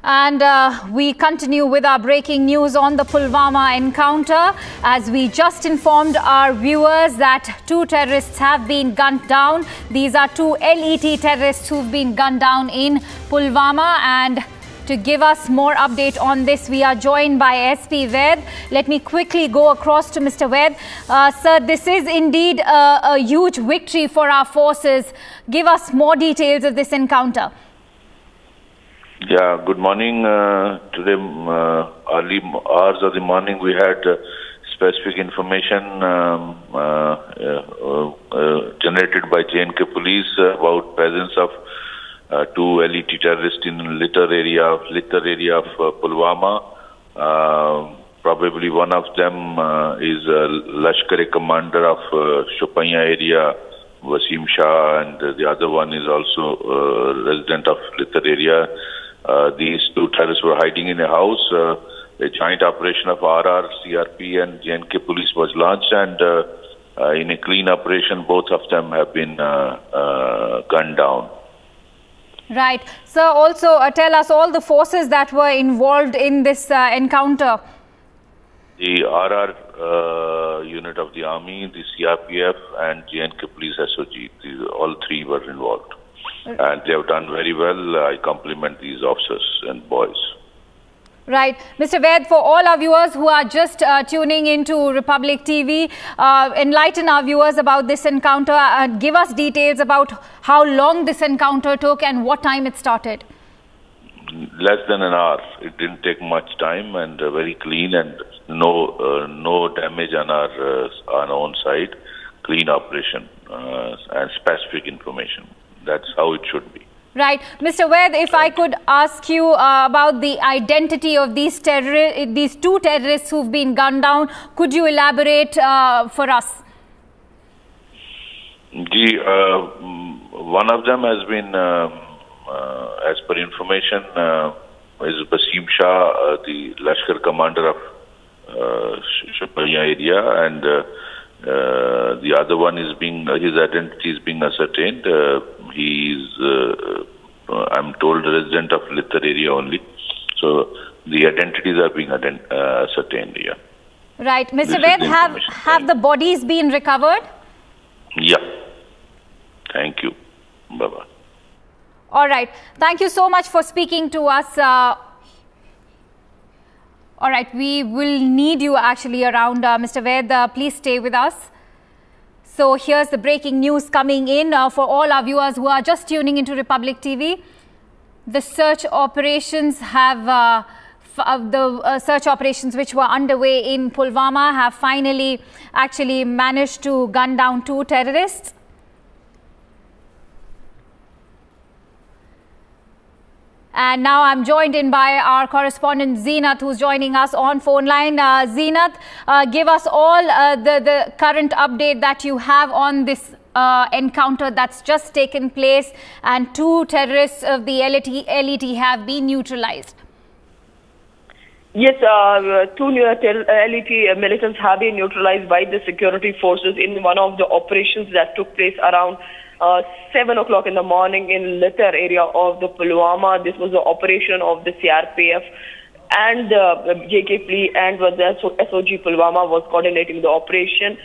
And we continue with our breaking news on the Pulwama encounter, as we just informed our viewers that 2 terrorists have been gunned down. These are 2 LET terrorists who've been gunned down in Pulwama. And to give us more update on this, we are joined by SP Ved. Let me quickly go across to Mr. Ved. Sir, this is indeed a huge victory for our forces. Give us more details of this encounter. Yeah, good morning. Today, early hours of the morning, we had specific information generated by J&K police about presence of 2 LET terrorists in LeT area of Pulwama. Probably one of them is Lashkar commander of Shopaiya area, Wasim Shah, and the other one is also resident of LeT area. These 2 terrorists were hiding in a house. A joint operation of RR, CRP and J&K police was launched, and in a clean operation, both of them have been gunned down. Right. So also tell us all the forces that were involved in this encounter. The RR unit of the army, the CRPF and J&K police SOG, all 3 were involved. And they have done very well. I compliment these officers and boys. Right. Mr. Ved, for all our viewers who are just tuning into Republic TV, enlighten our viewers about this encounter. Give us details about how long this encounter took and what time it started. Less than an hour. It didn't take much time, and very clean, and no damage on our own side. Clean operation and specific information. That's how it should be. Right. Mr. Ved, if I could ask you about the identity of these 2 terrorists who've been gunned down, could you elaborate for us? One of them has been, as per information, is Wasim Shah, the Lashkar commander of Shopaiya area, and the other one is his identity is being ascertained. He is, I'm told, resident of LeT area only. So the identities are being ascertained here. Right. Mr. Ved, have the bodies been recovered? Yeah. Thank you. Bye-bye. All right. Thank you so much for speaking to us. All right. We will need you actually around, Mr. Ved. Please stay with us. So here's the breaking news coming in for all our viewers who are just tuning into Republic TV. The search operations search operations which were underway in Pulwama have finally actually managed to gun down 2 terrorists. And now I'm joined in by our correspondent Zeenath, who's joining us on phone line. Zeenath, give us all the current update that you have on this encounter that's just taken place, and 2 terrorists of the LET have been neutralized. Yes, 2 LET militants have been neutralized by the security forces in one of the operations that took place around 7 o'clock in the morning in LeT area of the Pulwama. This was the operation of the CRPF and the JKP, and the SOG Pulwama was coordinating the operation.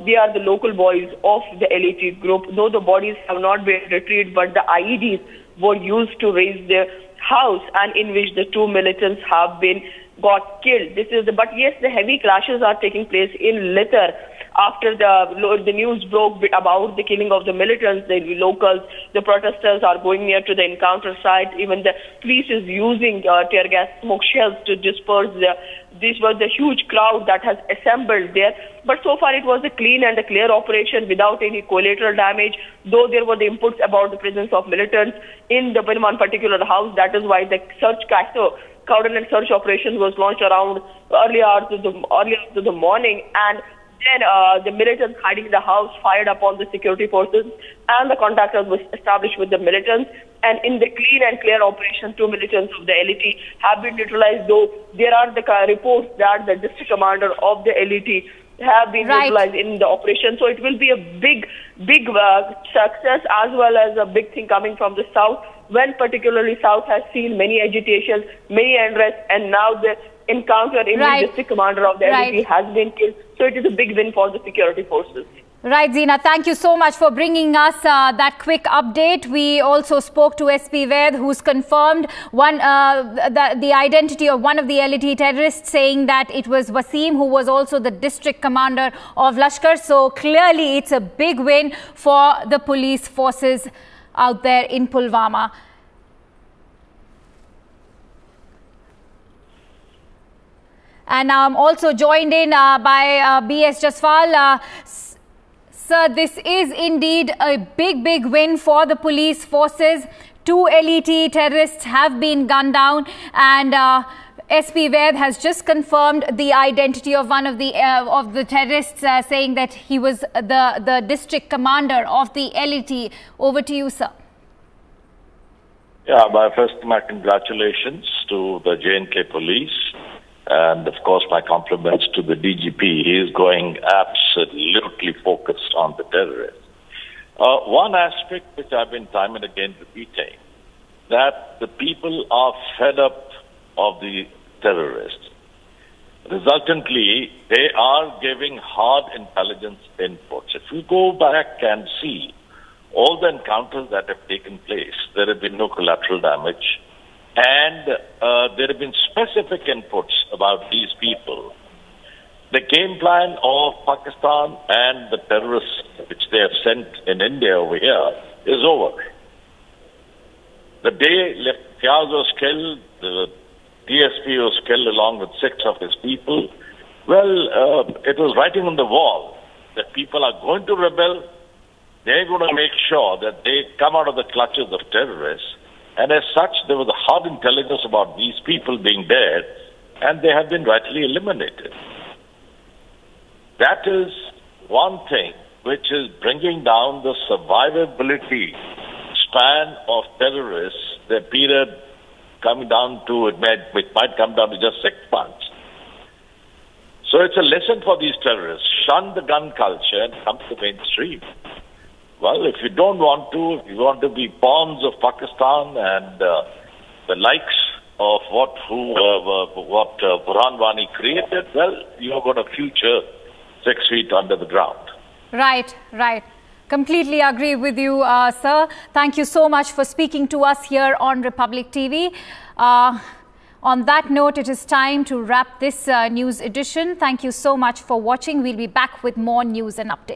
We are the local boys of the LET group. Though the bodies have not been retrieved, but the IEDs were used to raise the house, and in which the 2 militants have been got killed. But yes, the heavy clashes are taking place in LeT. After the news broke about the killing of the militants, the locals, the protesters are going near to the encounter site. Even the police is using tear gas smoke shells to disperse this was the huge crowd that has assembled there. But so far it was a clean and a clear operation without any collateral damage, though there were the inputs about the presence of militants in one particular house. That is why the coordinated search operation was launched around early hours of the morning, and then the militants hiding in the house fired upon the security forces, and the contactors was established with the militants. And in the clean and clear operation, 2 militants of the LET have been neutralized, though there are the reports that the district commander of the LET have been utilized in the operation. So it will be a big success, as well as a big thing coming from the South, when particularly South has seen many agitations, many unrest, and now the encounter in the district commander of the LET has been killed. So it is a big win for the security forces. Right, Zina, thank you so much for bringing us that quick update. We also spoke to SP Ved, who's confirmed the identity of one of the LET terrorists, saying that it was Wasim, who was also the district commander of Lashkar. So clearly it's a big win for the police forces out there in Pulwama. And I'm also joined in by B.S. Jaswal. Sir, this is indeed a big win for the police forces. 2 LET terrorists have been gunned down, and SP Ved has just confirmed the identity of one of the terrorists, saying that he was the district commander of the LET. Over to you, sir. Yeah, my congratulations to the J&K police. And, of course, my compliments to the DGP. He is going absolutely focused on the terrorists. One aspect which I've been time and again repeating, that the people are fed up of the terrorists. Resultantly, they are giving hard intelligence inputs. If you go back and see all the encounters that have taken place, there have been no collateral damage. And there have been specific inputs about these people. The game plan of Pakistan and the terrorists which they have sent in India over here is over. The day Fiaz was killed, the DSP was killed along with 6 of his people. Well, it was writing on the wall that people are going to rebel. They're going to make sure that they come out of the clutches of terrorists. And as such, there was a hard intelligence about these people being dead, and they have been rightly eliminated. That is one thing which is bringing down the survivability span of terrorists. The period coming down to, it might come down to just 6 months. So it's a lesson for these terrorists. Shun the gun culture and come to the mainstream. Well, if you don't want to, if you want to be pawns of Pakistan and the likes of what Burhan Wani created, well, you're going to future 6 feet under the ground. Right. Completely agree with you, sir. Thank you so much for speaking to us here on Republic TV. On that note, it is time to wrap this news edition. Thank you so much for watching. We'll be back with more news and updates.